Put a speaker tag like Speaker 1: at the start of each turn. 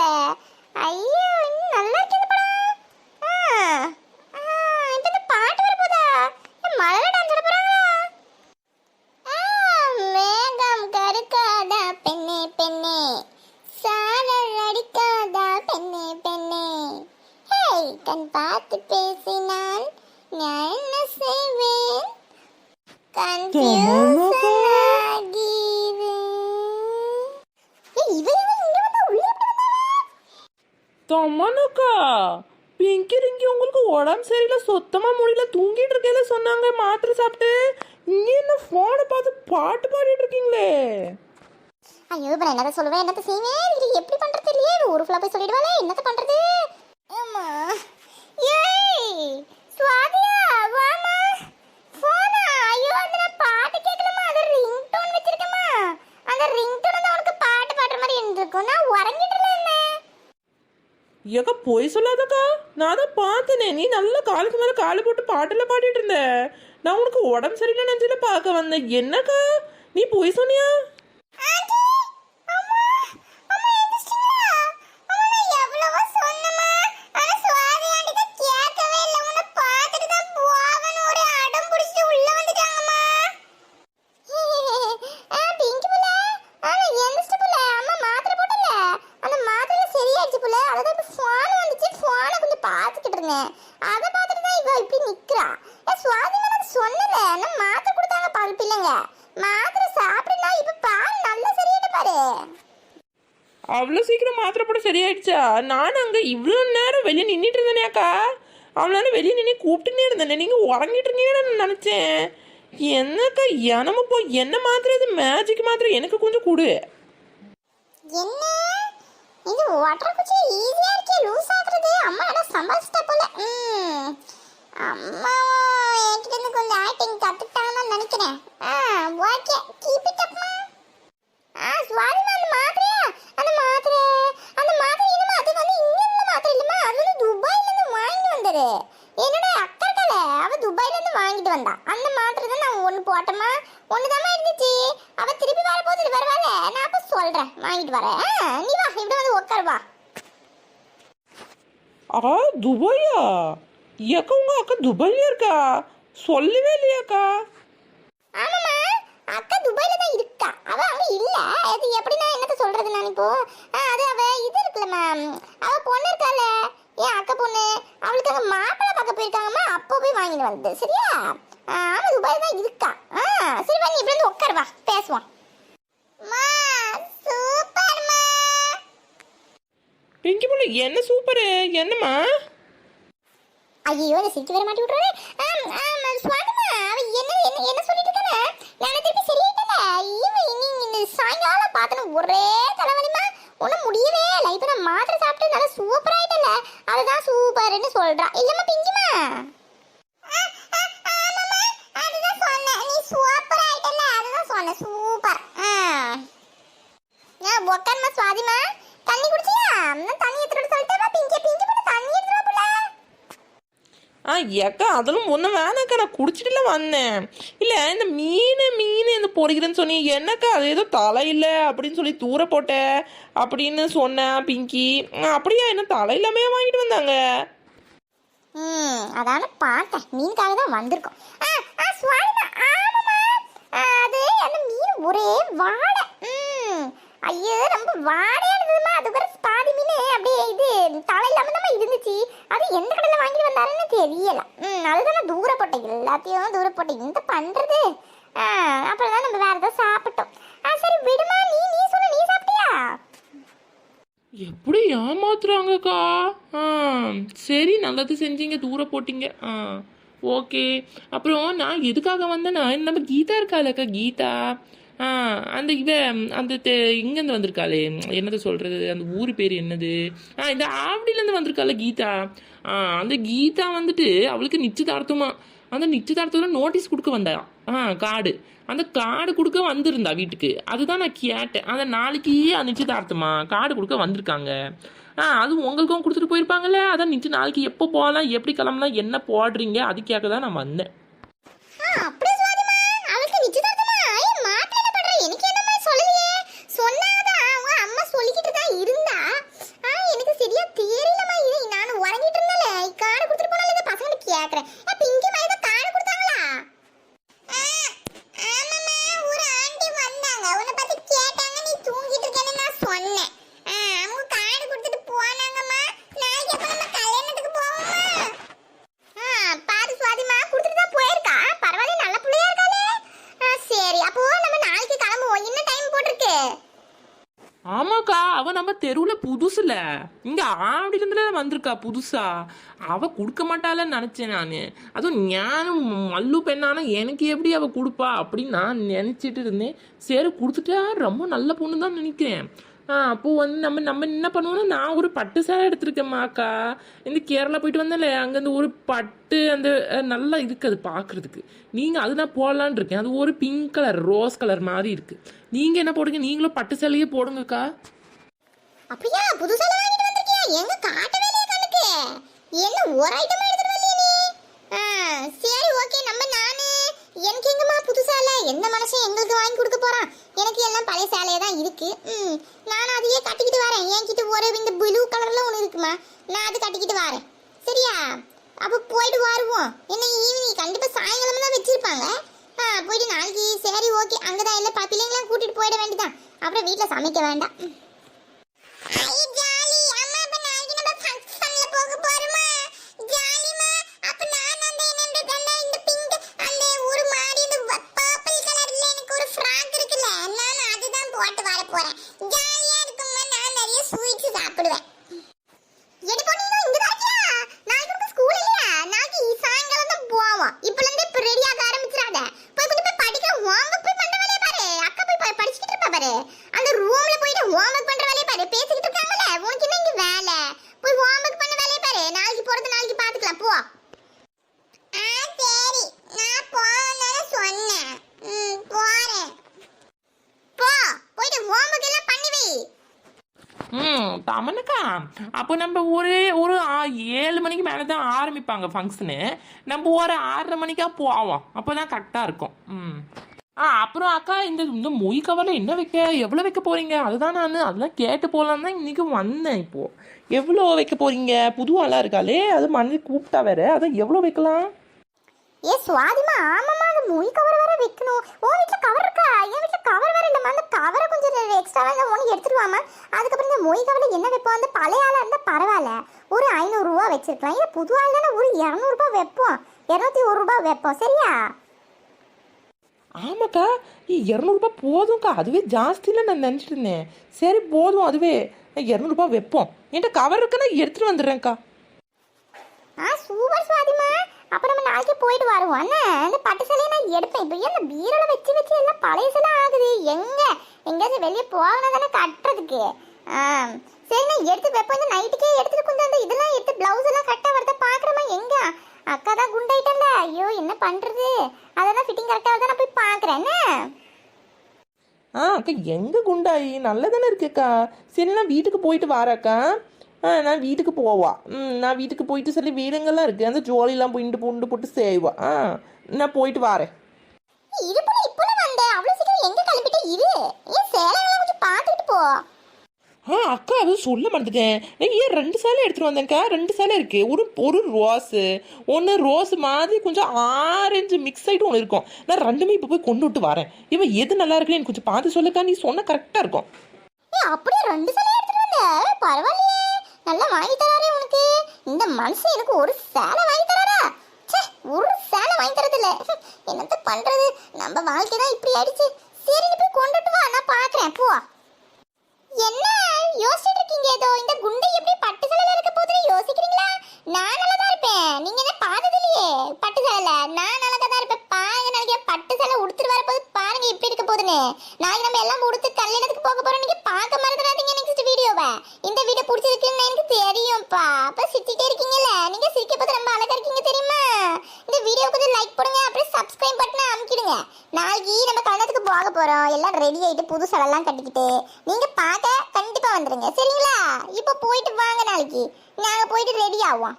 Speaker 1: போல. ஐயோ இன்னும் நல்லா இருக்கு இந்த படம். இந்த பாட்டு வர போதா? மழை டான்ஸ் ஆட போறாங்களா? மேகம் கருக்காதா பெண்ணே பெண்ணே, சாரல் அடிக்காதா பெண்ணே பெண்ணே, ஹேய் கண் பார்த்து பேசினால் நான் என்ன செய்வேன், கன்ஃபியூஷன் ஆகிறேன்.
Speaker 2: தமனுக்கா பிங்கி ரிங்கி உங்களுக்கு உடம்பு சரியில்லை, சுத்தமா முடியல, தூங்கிட்டு இருக்கேல சொன்னாங்க மாத்திரை சாப்பிட்டு. இங்க என்ன போனை பார்த்து பாட்டு பாடிட்டு இருக்கீங்களே?
Speaker 1: ஐயோ இப்ப என்னத்த சொல்லுவேன் என்னத்த செய்வேன், இது எப்படி பண்றது தெரியலையே. ஒரு ஃபுல்லா போய் சொல்லிடுவாளே, என்னத்த பண்றது. அம்மா ஏய் சுவாதியா வாமா போனா. ஐயோ அந்த பாட்டு கேட்கலமா, அது ரிங்டோன் வச்சிருக்கமா. அந்த ரிங்டோன் வந்து உனக்கு பாட்டு பாடுற மாதிரி இருந்திருக்கும். நான் உறங்கிட்டு இருந்தேன்.
Speaker 2: ஏக்கா போய் சொல்லாதக்கா, நான் தான் பார்த்தனே நீ நல்லா காலுக்கு மேலே காலு போட்டு பாட்டெல்லாம் பாடிட்டு இருந்த. நான் உனக்கு உடம்பு சரியில்லை நெஞ்சில பார்க்க வந்தேன். என்னக்கா நீ போய் சொன்னியா?
Speaker 1: அதை பார்த்துட்டு தான் இவ இப்படி நிக்கிறா. சுவாதி மேடம் சொன்னல, நான் மாத்திரை கொடுத்தாங்க பால் பிள்ளைங்க. மாத்திரை சாப்பிடல, இப்ப பால் நல்லா சரியாயிட்டு பாரு.
Speaker 2: அவ்வளோ சீக்கிரம் மாத்திரை போட சரியாயிடுச்சா? நான் அங்கே இவ்வளோ நேரம் வெளியே நின்றுட்டு இருந்தேனேக்கா. அவ்வளோ நேரம் வெளியே நின்று கூப்பிட்டுனே இருந்தேனே, நீங்கள் உறங்கிட்டு இருந்தீங்கன்னு நினச்சேன். என்னக்கா எனம போய் என்ன மாத்திரை, இது மேஜிக் மாத்திரை எனக்கு கொஞ்சம் கொடு.
Speaker 1: என்ன இது வாட்டர் குச்சி ஈஸியா இருக்கே லூஸ் ஆகுறது. அம்மா என்ன சம்பாதிச்சிட்டா போல. அம்மா என்கிட்ட இருந்து கொஞ்சம் ஆக்டிங் கத்துக்கிட்டாங்கன்னு நினைக்கிறேன். Okay keep it up. Swathi அந்த மாத்திரையா, அந்த மாத்திரை இல்லமா, அது வந்து இங்க இருந்த மாத்திரை இல்லமா, அது வந்து துபாயில இருந்து வாங்கிட்டு வந்தது. என்னோட அக்கா இருக்கல, அவ துபாயில இருந்து வாங்கிட்டு வந்தா. அந்த மாத்திரை தான் நான் ஒன்று போட்டோமா, ஒண்ணுதாமா இருந்துச்சு. அவ திருப்பி வர போது வரவால, நான் அப்ப சொல்றேன் வாங்கிட்டு வரேன். நீ வா இப்படி வந்து உட்காரு வா.
Speaker 2: துபாயா? ஏக்கா உங்க அக்கா துபாயில இருக்கா? சொல்லவே இல்லையாக்கா?
Speaker 1: ஆமாமா அக்கா துபாயில தான் இருக்கா, அவ அங்க இல்ல. அது எப்படின்னா என்னத்த சொல்றது நான் இப்போ. அது அவ இது இருக்குல்லம்மா, அவ பொண்ணு இருக்கால, ஏன் அக்கா பொண்ணு, அவளுக்கு அங்க மாப்பிள்ளை பார்க்க போயிருக்காங்கம்மா, அப்போ போய் வாங்கிட்டு வந்தது. சரியா? ஆமா துபாயில தான் இருக்கா. சரி வா நீ இப்படி வந்து உட்காரு வா பேசுவோம். சூப்பர்மா.
Speaker 2: பிங்கி பொண்ணு என்ன சூப்பரு, என்னம்மா?
Speaker 1: ஐயோ இந்த சிரிக்க வர மாட்டி விட்டுறாரு. சுவாதிமா அவ என்ன சொல்லிட்டு இருக்கானே, நான் திருப்பி சரியிட்டல. இந்த சாயங்காலம் பார்த்தன ஒரே தலைவலிமா, ஒன்றும் முடியவே இல்லை. இப்போ நான் மாத்திரை சாப்பிட்டு நல்லா சூப்பர் ஆயிட்டல, அதுதான் சூப்பர்னு சொல்றா. இல்லம்மா பிங்கிமா? அதுதான் சொன்னேன், நீ சூப்பர் ஆயிட்டல, அதுதான் சொன்னேன் சூப்பர். உக்காருமா சுவாதிமா. தண்ணி குடிச்சியா? தண்ணி எடுத்துட்டு சொல்லிட்டேன். பிங்கி பண்ண தண்ணி எடுத்துட்டு போல.
Speaker 2: ஏக்கா அதெல்லாம் ஒன்றும் வேணாக்கா, நான் குடிச்சிட்டுல வந்தேன். இல்லை இந்த மீன் இந்த பொறிக்கிறேன்னு சொன்னீங்க, என்னக்கா அது ஏதோ தலை இல்லை அப்படின்னு சொல்லி தூர போட்டேன் அப்படின்னு சொன்னேன் பிங்கி. அப்படியா, என்ன தலை இல்லாமே வாங்கிட்டு வந்தாங்க?
Speaker 1: அதான பார்த்தேன், மீனுக்காக தான் வந்திருக்கோம். அது அந்த மீன் ஒரே வாடை. ஐயோ ரொம்ப வாடையா இருந்ததுமா. அது வேற பாதி மீன் அப்படியே இது தலை இல்லாம தான் இருந்துச்சு. அது எந்த கடையில வாங்கிட்டு வந்தாருன்னு தெரியல. அதுதான் தூர போட்டேன், எல்லாத்தையும் தூர போட்டேன். இந்த பண்றது அப்புறம் தான் நம்ம வேற ஏதாவது சாப்பிட்டோம். சரி விடுமா, நீ சொல்லு, நீ சாப்பிட்டியா?
Speaker 2: எப்படி ஏமாத்துறாங்கக்கா? சரி நல்லது செஞ்சீங்க, தூர போட்டீங்க. ஓகே. அப்புறம் நான் எதுக்காக வந்தேன்னா, நம்ம கீதா இருக்காளக்கா, கீதா அந்த அந்த இங்கேருந்து வந்திருக்காளே, என்னது சொல்கிறது, அந்த ஊர் பேர் என்னது, இந்த ஆவடியிலேருந்து வந்திருக்காள கீதா. அந்த கீதா வந்துட்டு அவளுக்கு நிச்சயதார்த்தமா, அந்த நிச்சயதார்த்தத்தில் நோட்டீஸ் கொடுக்க வந்தா. கார்டு, அந்த கார்டு கொடுக்க வந்திருந்தா வீட்டுக்கு. அதுதான் நான் கேட்டேன். அந்த நாளைக்கு நிச்சயதார்த்தமா கார்டு கொடுக்க வந்திருக்காங்க. அது உங்களுக்கும் கொடுத்துட்டு போயிருப்பாங்கல்ல. அதான் நிச்சயம் நாளைக்கு எப்போ போகலாம், எப்படி கிளம்பலாம், என்ன போடுறீங்க, அதுக்காக தான் நான் வந்தேன். ஆமாக்கா, அவ நம்ம தெருவுல புதுசுல இங்க ஆவடியில இருந்து வந்திருக்கா புதுசா. அவ கொடுக்க மாட்டாளன்னு நினைச்சேன் நானு. அதுவும் ஞானும் மல்லு பெண்ணான எனக்கு எப்படி அவ கொடுப்பா அப்படின்னு நான் நினைச்சிட்டு இருந்தேன். சரி கொடுத்துட்டா, ரொம்ப நல்ல பொண்ணு தான் நினைக்கிறேன். அப்போ வந்து நம்ம நம்ம என்ன பண்ணுவோம்னா, நான் ஒரு பட்டு சேலை எடுத்திருக்கேம்மாக்கா. இந்த கேரளா போயிட்டு வந்தேன்ல, அங்கேருந்து ஒரு பட்டு அந்த நல்லா இருக்கு அது பார்க்கறதுக்கு. நீங்கள் அது நான் போடலான் இருக்கேன். அது ஒரு பிங்க் கலர் ரோஸ் கலர் மாதிரி இருக்கு. நீங்கள் என்ன போடுங்க? நீங்களும் பட்டு சேலையே போடுங்கக்கா.
Speaker 1: அப்படியா? புது சேலை வாங்கிட்டு வந்திருக்கியா? எங்க காட்டவே இல்லையே கண்ணுக்கு. என்ன ஒரு ஐட்டம் எடுத்துட்டு வரலையே நீ? சரி ஓகே, எனக்கு எங்கம்மா புது சேலை? எந்த மனுஷன் எங்களுக்கு வாங்கி கொடுக்க போறான்? எனக்கு எல்லாம் பழைய சேலையே தான் இருக்கு. நான் அதையே கட்டிக்கிட்டு வரேன். என்கிட்ட ஒரு இந்த ப்ளூ கலர்ல ஒன்று இருக்குமா, நான் அது கட்டிக்கிட்டு வரேன். சரியா? அப்போ போயிட்டு வருவோம். என்ன ஈவினிங் கண்டிப்பா சாயங்காலம் தான் வச்சிருப்பாங்க. போயிட்டு நாளைக்கு. சரி ஓகே, அங்கதான் எல்லா பிள்ளைங்களாம் கூட்டிட்டு போயிட வேண்டியதான். அப்புறம் வீட்டுல சமைக்க வேண்டாம். அந்த ரூம்ல போயிட்டு ஹோம்வொர்க் பண்ற வேலைய பாரு. பேசிக்கிட்டு இருக்காங்கல, உனக்கு என்ன இங்க வேலை? போய் ஹோம்வொர்க் பண்ண வேலைய பாரு. நாளைக்கு போறது நாளைக்கு பாத்துக்கலாம் போ. சரி, நான் போறேன்னு சொன்னேன். போறேன். போ, போயிட்டு ஹோம்வொர்க் எல்லாம் பண்ணி வை.
Speaker 2: தமனுக்கா, அப்போ நம்ம ஒரு 7 மணிக்கு மேலே தான் ஆரம்பிப்பாங்க ஃபங்க்ஷனு. நம்ம ஒரு 6:30 மணிக்கா போவோம். அப்போ தான் கரெக்டாக இருக்கும். அப்புறம் அக்கா, இந்த மொய் கவரில் என்ன வைக்க, எவ்வளோ வைக்க போறீங்க? அதுதான் அதெல்லாம் கேட்டு போகலான்னு தான் இன்னைக்கு வந்தேன். இப்போ எவ்வளோ வைக்க போறீங்க? புது ஆளாக இருக்காளே, அது மணி கூப்பிட்டா வேற, அதை எவ்வளோ வைக்கலாம்?
Speaker 1: ஏ சுவாதிமா, ஆமாம்மா, அந்த மொய் கவர் வேற வைக்கணும். உன் வீட்டில் கவர் இருக்கா? என் வீட்டில் கவர் வேற இல்லைம்மா. அந்த கவரை கொஞ்சம் எக்ஸ்ட்ராவாக இருந்தால் ஒன்று எடுத்துருவாமா. அதுக்கப்புறம் இந்த மொய் கவரில் என்ன வைப்போம்? அந்த பழைய ஆளாக இருந்தால் பரவாயில்ல, ஒரு 500 ரூபா வச்சிருக்கலாம். இல்லை புது ஆள் தானே, ஒரு 200 ரூபா வைப்போம், 201 ரூபா வைப்போம். சரியா?
Speaker 2: ஆமாக்கா, 200 ரூபாய் போதும்க்கா. அதுவே ஜாஸ்தியில் நான் நினச்சிட்டு இருந்தேன். சரி போதும், அதுவே 200 ரூபாய் வைப்போம். என்கிட்ட கவர் இருக்குன்னா எடுத்துட்டு வந்துடுறேன்க்கா.
Speaker 1: சூப்பர் சுவாதிமா. அப்போ நம்ம நாளைக்கு போயிட்டு வருவோம். அண்ணா, அந்த பட்டு சேலையை நான் எடுப்பேன். இப்போ ஏன் பீரோல வச்சு வச்சு எல்லாம் பழையசெல்லாம் ஆகுது. எங்கேயாச்சும் வெளியே போகணும் தானே கட்டுறதுக்கு. சரி, நான் எடுத்து வைப்போம். இந்த நைட்டுக்கே எடுத்துட்டு கொஞ்சம் அந்த இதெல்லாம் எடுத்து பிளவுஸ் எல்லாம் கரெக்டாக வரத பார்க்குறமா. எங்க அக்கா தான் குண்டாயிட்டல, ஐயோ என்ன பண்றது? அதெல்லாம் ஃபிட்டிங் கரெக்டாக வருதா, நான் போய் பார்க்குறேன்.
Speaker 2: அக்கா, எங்கே குண்டாயி நல்லா தானே இருக்குக்கா. சரி, நான் வீட்டுக்கு போயிட்டு வரேக்கா. நான் வீட்டுக்கு போவா. நான் வீட்டுக்கு போயிட்டு சொல்லி வீடுங்கள்லாம் இருக்குது, அந்த ஜோலிலாம் புண்டு போட்டு செய்வா. நான் போயிட்டு வரேன்.
Speaker 1: இது போல இப்போ வந்த அவ்வளோ சீக்கிரம் எங்கே கிளம்பிட்டே இரு. ஏன் சேலைலாம் கொஞ்சம் பார்த்துட்டு போ.
Speaker 2: அக்கா, அது சொல்ல மறந்துட்டேன். ஏன் 2 சேலை எடுத்துகிட்டு வந்தேன்க்கா. 2 சேலை இருக்குது. ஒரு ரோஸு, ஒன்று ரோஸ் மாதிரி கொஞ்சம் ஆரஞ்சு மிக்ஸ் ஆகிட்டு ஒன்று இருக்கும். நான் 2மே இப்போ போய் கொண்டு விட்டு வரேன். இவன் எது நல்லா இருக்குன்னு எனக்கு கொஞ்சம் பார்த்து சொல்லுக்கா. நீ சொன்ன கரெக்டாக இருக்கும்.
Speaker 1: அப்படியே 2 சேலை எடுத்துட்டு வந்த? பரவாயில்லையே, நல்லா வாங்கி தராரே உனக்கு. இந்த மனுஷன் எனக்கு ஒரு சேலை வாங்கி தராரா? ஒரு சேலை வாங்கி தரதில்ல. என்னத்த பண்றது, நம்ம வாழ்க்கை தான் இப்படி ஆயிடுச்சு. சரி, நீ போய் கொண்டுட்டு வா, நான் பார்க்குறேன். போ. என்ன யோசிச்சுட்டு இருக்கீங்க? ஏதோ இந்த குண்டை எப்படி பட்டு சேலையில இருக்க போகுதுன்னு யோசிக்கிறீங்களா? நான் நல்லா தான் இருப்பேன். நீங்க என்ன பார்த்தது இல்லையே பட்டு சேலை? நான் நல்லா தான் இருப்பேன். பாருங்க, நாளைக்கு பட்டு சேலை உடுத்துட்டு வர போது பாருங்க எப்படி இருக்க போகுதுன்னு. நாளைக்கு நம்ம எல்லாம் உடுத்து கல்யாணத்துக்கு போக போறோம். நீங்க பார்க்க மறந்துடாதீங்க நெக்ஸ்ட் வீடியோவை. இந்த வீடியோ பிடிச்சிருக்குன்னு எனக்கு தெரியும்ப்பா. அப்ப சிரிச்சிட்டே இருக்கீங்கல்ல, நீங்க சிரிக்க போது ரொம்ப அழகா இருக்கீங்க தெரியுமா? இந்த வீடியோவுக்கு கொஞ்சம் லைக் போடுங்க, அப்புறம் சப்ஸ்கிரைப் பட்டனை அமுக்கிடுங்க. நாளைக்கு நம்ம கல்யாணத்துக்கு போக போறோம். எல்லாம் ரெடி ஆயிட்டு புது சேலைலாம் கட்டிக்கிட்டு நீங்க பார்க்க கண்டிப்பா வந்துருங்க. சரிங்களா? இப்போ போயிட்டு வாங்க, நாளைக்கு நாங்க போயிட்டு ரெடி ஆவோம்.